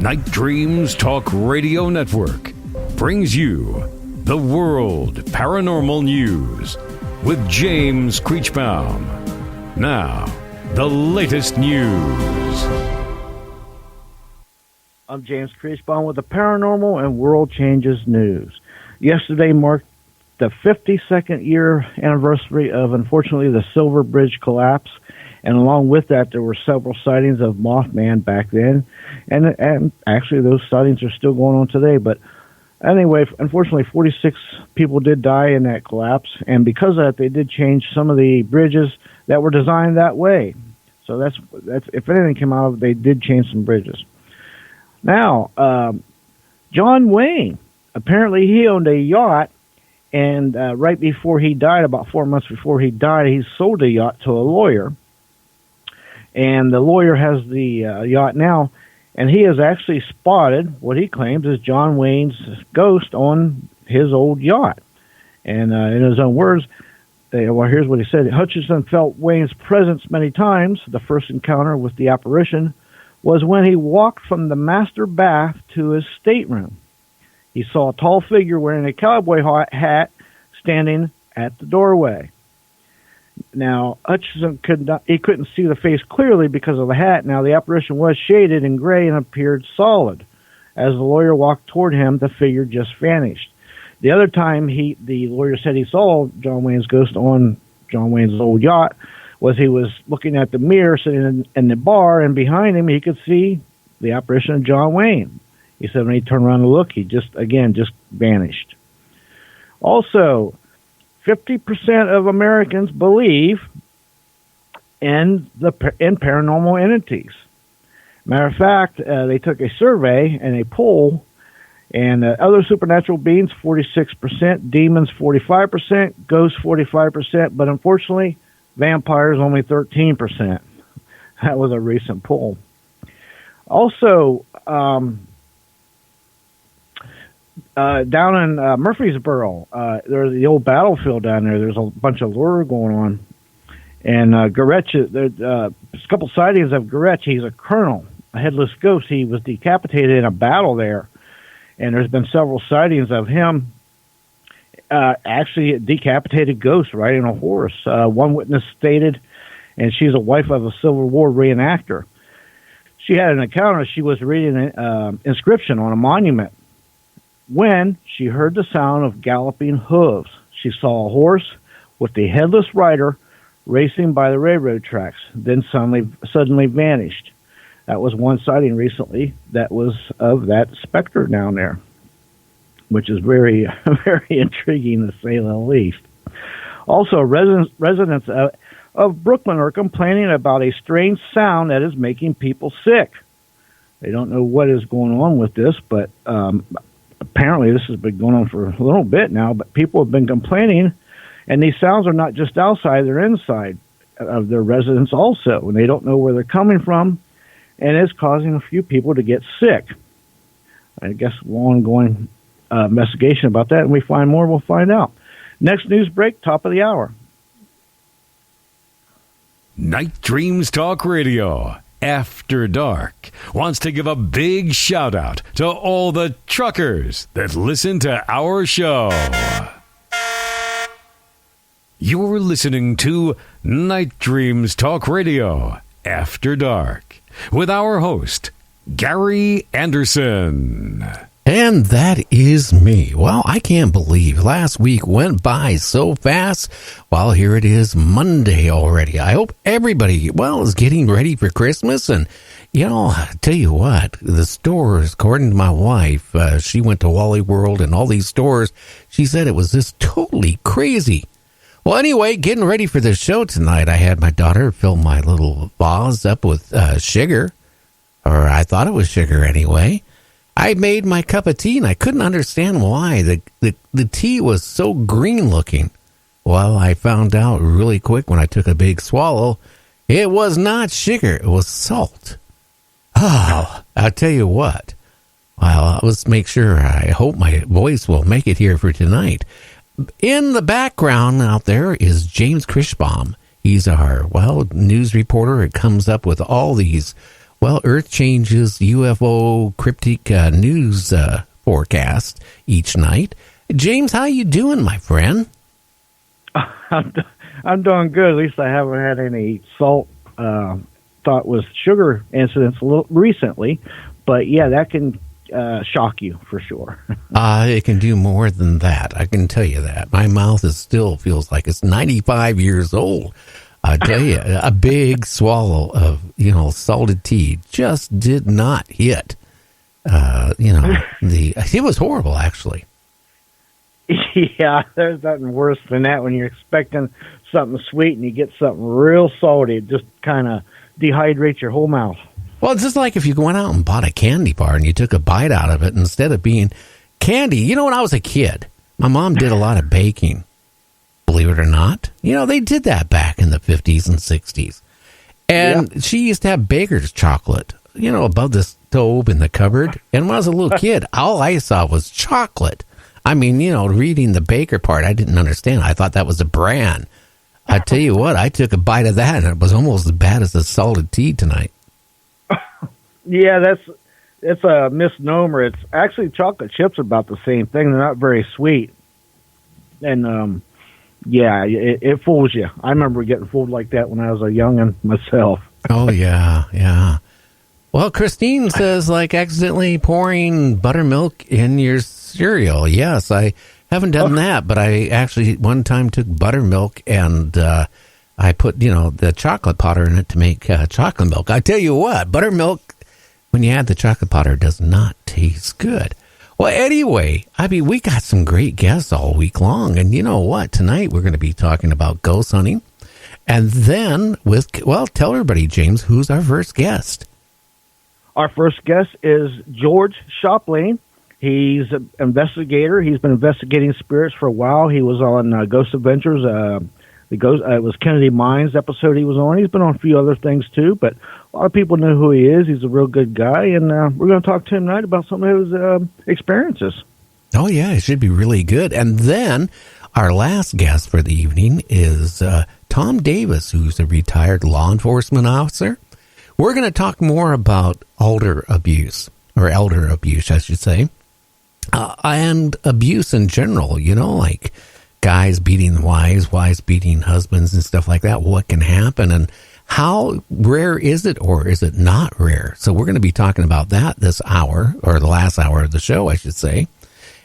Night Dreams Talk Radio Network brings you The World Paranormal News with James Creechbaum. Now, the latest news. I'm James Creechbaum with the Paranormal and World Changes News. Yesterday marked the 52nd year anniversary of, unfortunately, the Silver Bridge collapse. And along with that, there were several sightings of Mothman back then. And actually, those sightings are still going on today. But anyway, unfortunately, 46 people did die in that collapse. And because of that, they did change some of the bridges that were designed that way. So that's if anything came out of it, they did change some bridges. Now, John Wayne, apparently he owned a yacht. And right before he died, about 4 months before he died, he sold the yacht to a lawyer. And the lawyer has the yacht now, and he has actually spotted what he claims is John Wayne's ghost on his old yacht. And in his own words, well, here's what he said. Hutchinson felt Wayne's presence many times. The first encounter with the apparition was when he walked from the master bath to his stateroom. He saw a tall figure wearing a cowboy hat standing at the doorway. Now, Hutchinson couldn't see the face clearly because of the hat. Now, the apparition was shaded in gray and appeared solid. As the lawyer walked toward him, the figure just vanished. The other time the lawyer said he saw John Wayne's ghost on John Wayne's old yacht was he was looking at the mirror sitting in the bar, and behind him he could see the apparition of John Wayne. He said when he turned around to look, he just vanished. Also, 50% of Americans believe in paranormal entities. Matter of fact, they took a survey and a poll, and other supernatural beings, 46%, demons, 45%, ghosts, 45%, but unfortunately, vampires, only 13%. That was a recent poll. Also, down in Murfreesboro, there's the old battlefield down there. There's a bunch of lore going on. And Goretch, there's a couple sightings of Goretch. He's a colonel, a headless ghost. He was decapitated in a battle there. And there's been several sightings of him actually a decapitated ghost riding a horse. One witness stated, and she's a wife of a Civil War reenactor, she had an encounter. She was reading an inscription on a monument when she heard the sound of galloping hooves. She saw a horse with the headless rider racing by the railroad tracks, then suddenly vanished. That was one sighting recently that was of that specter down there, which is very, very intriguing to say the least. Also, residents of Brooklyn are complaining about a strange sound that is making people sick. They don't know what is going on with this, but apparently this has been going on for a little bit now, but people have been complaining, and these sounds are not just outside, they're inside of their residence also, and they don't know where they're coming from, and it's causing a few people to get sick. I guess ongoing investigation about that, and we find more, we'll find out. Next news break, top of the hour. Night Dreams Talk Radio, After Dark, wants to give a big shout out to all the truckers that listen to our show. You're listening to Night Dreams Talk Radio, After Dark, with our host, Gary Anderson. And that is me. Well, I can't believe last week went by so fast. Well, here it is Monday already. I hope everybody, is getting ready for Christmas. And, I tell you what, the stores, according to my wife, she went to Wally World and all these stores. She said it was just totally crazy. Well, anyway, getting ready for the show tonight, I had my daughter fill my little vase up with sugar. Or I thought it was sugar anyway. I made my cup of tea, and I couldn't understand why. The tea was so green looking. Well, I found out really quick when I took a big swallow, it was not sugar, it was salt. Oh, I'll tell you what. Well, let's make sure, I hope my voice will make it here for tonight. In the background out there is James Creechbaum. He's our, news reporter. It comes up with all these Well, Earth changes UFO cryptic news forecast each night. James, how you doing, my friend? I'm doing good. At least I haven't had any salt thought was sugar incidents a little recently, but yeah, that can shock you for sure. It can do more than that. I can tell you that. My mouth still feels like it's 95 years old. I tell you, a big swallow of salted tea just did not hit. It was horrible, actually. Yeah, there's nothing worse than that when you're expecting something sweet and you get something real salty. It just kind of dehydrates your whole mouth. Well, it's just like if you went out and bought a candy bar and you took a bite out of it instead of being candy. When I was a kid, my mom did a lot of baking, believe it or not. They did that back in the 50s and 60s. And She used to have baker's chocolate, above the stove in the cupboard. And when I was a little kid, all I saw was chocolate. I mean, reading the baker part, I didn't understand. I thought that was a brand. I tell you what, I took a bite of that, and it was almost as bad as the salted tea tonight. Yeah, it's a misnomer. It's actually chocolate chips are about the same thing. They're not very sweet. And, it fools you. I remember getting fooled like that when I was a youngin' myself. Oh, yeah. Well, Christine says, accidentally pouring buttermilk in your cereal. Yes, I haven't done that, but I actually one time took buttermilk and I put, the chocolate powder in it to make chocolate milk. I tell you what, buttermilk, when you add the chocolate powder, does not taste good. Well, anyway, we got some great guests all week long. And you know what? Tonight we're going to be talking about ghost hunting. And then tell everybody, James, who's our first guest? Our first guest is George Schopplein. He's an investigator. He's been investigating spirits for a while. He was on Ghost Adventures. It was Kennedy Mines episode he was on. He's been on a few other things too, but a lot of people know who he is. He's a real good guy, and we're going to talk to him tonight about some of his experiences. Oh, yeah, it should be really good. And then our last guest for the evening is Tom Davis, who's a retired law enforcement officer. We're going to talk more about elder abuse, I should say, and abuse in general, like guys beating wives beating husbands and stuff like that. What can happen and how rare is it, or is it not rare? So we're going to be talking about that this hour, or the last hour of the show, I should say.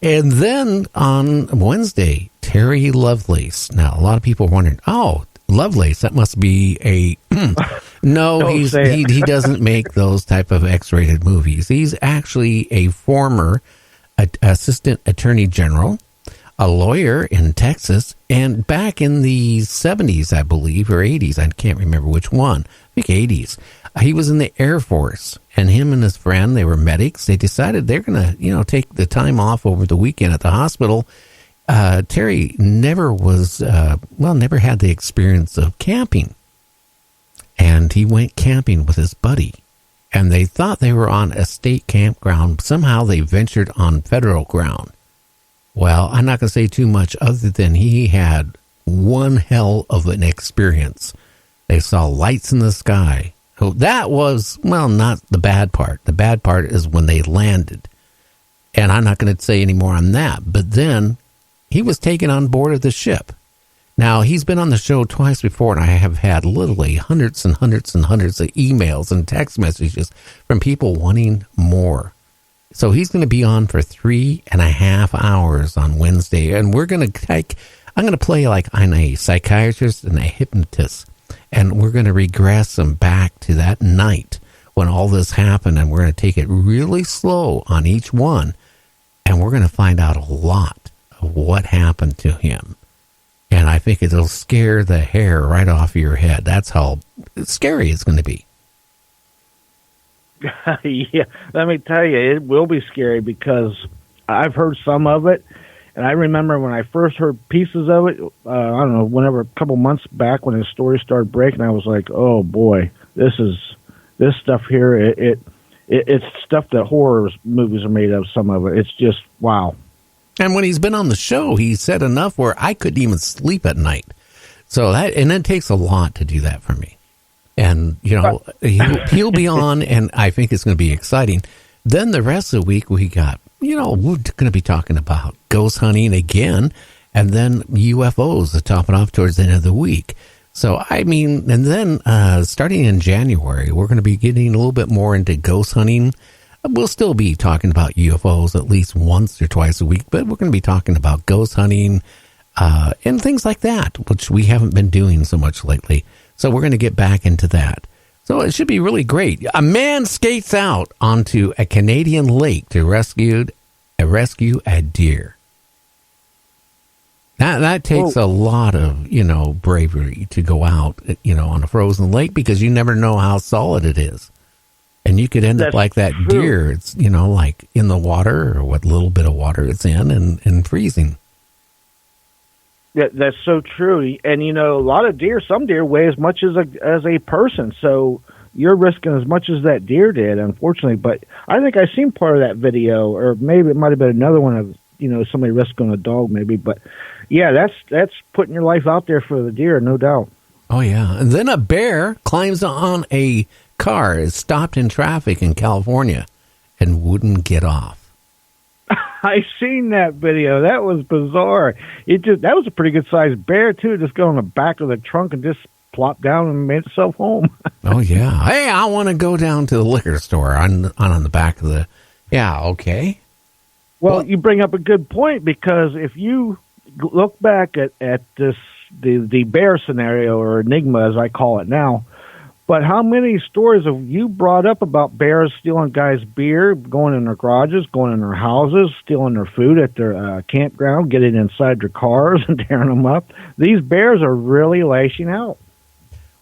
And then on Wednesday, Terry Lovelace. Now, a lot of people are wondering, Lovelace, that must be a... No, he doesn't make those type of X-rated movies. He's actually a former assistant attorney general, a lawyer in Texas, and back in the 70s, I believe, or 80s, I can't remember which one, I think 80s, he was in the Air Force, and him and his friend, they were medics. They decided they're going to, take the time off over the weekend at the hospital. Terry never had the experience of camping. And he went camping with his buddy. And they thought they were on a state campground. Somehow they ventured on federal ground. Well, I'm not going to say too much other than he had one hell of an experience. They saw lights in the sky. So that was, not the bad part. The bad part is when they landed. And I'm not going to say any more on that. But then he was taken on board of the ship. Now, he's been on the show twice before, and I have had literally hundreds and hundreds and hundreds of emails and text messages from people wanting more. So he's going to be on for 3.5 hours on Wednesday, and I'm going to play like I'm a psychiatrist and a hypnotist, and we're going to regress them back to that night when all this happened, and we're going to take it really slow on each one, and we're going to find out a lot of what happened to him. And I think it'll scare the hair right off your head. That's how scary it's going to be. Yeah, let me tell you, it will be scary because I've heard some of it. And I remember when I first heard pieces of it, I don't know, a couple months back when his story started breaking, I was like, oh boy, this stuff here, it's stuff that horror movies are made of, some of it. It's just, wow. And when he's been on the show, he said enough where I couldn't even sleep at night. So it takes a lot to do that for me. And, he'll be on, and I think it's going to be exciting. Then the rest of the week, we got, we're going to be talking about ghost hunting again, and then UFOs to top it off towards the end of the week. So, and then starting in January, we're going to be getting a little bit more into ghost hunting. We'll still be talking about UFOs at least once or twice a week, but we're going to be talking about ghost hunting and things like that, which we haven't been doing so much lately. So we're going to get back into that. So it should be really great. A man skates out onto a Canadian lake to rescue a deer. That takes a lot of, bravery to go out, on a frozen lake, because you never know how solid it is. And you could end up like that deer. It's, like in the water, or what little bit of water it's in, and freezing. Yeah, that's so true. And, a lot of deer, some deer weigh as much as a person. So you're risking as much as that deer did, unfortunately. But I think I seen part of that video, or maybe it might have been another one of, somebody rescuing a dog maybe. But, yeah, that's putting your life out there for the deer, no doubt. Oh, yeah. And then a bear climbs on a car, is stopped in traffic in California, and wouldn't get off. I seen that video. That was bizarre. That was a pretty good sized bear too. Just go on the back of the trunk and just plop down and made itself home. Oh yeah. Hey, I want to go down to the liquor store on the back of the. Yeah. Okay. Well, you bring up a good point, because if you look back at this the bear scenario, or enigma as I call it now. But how many stories have you brought up about bears stealing guys' beer, going in their garages, going in their houses, stealing their food at their campground, getting inside their cars and tearing them up? These bears are really lashing out.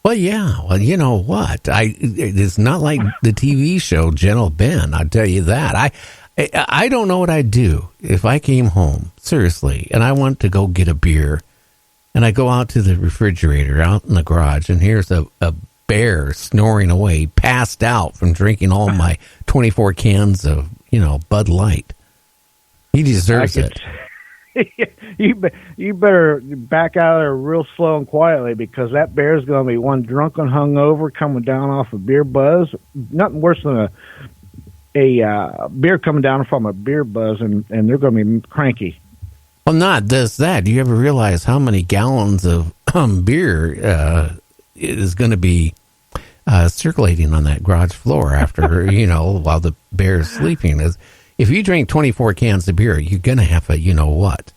Well, yeah. Well, you know what? It's not like the TV show Gentle Ben, I'll tell you that. I don't know what I'd do if I came home, seriously, and I want to go get a beer, and I go out to the refrigerator out in the garage, and here's a bear snoring away, passed out from drinking all my 24 cans of, Bud Light. He deserves it. You better back out of there real slow and quietly, because that bear's going to be one drunken hungover coming down off a beer buzz. Nothing worse than a beer coming down from a beer buzz, and they're going to be cranky. Well, not just that. Do you ever realize how many gallons of beer is going to be circulating on that garage floor after, while the bear is sleeping? If you drink 24 cans of beer, you're going to have a, what?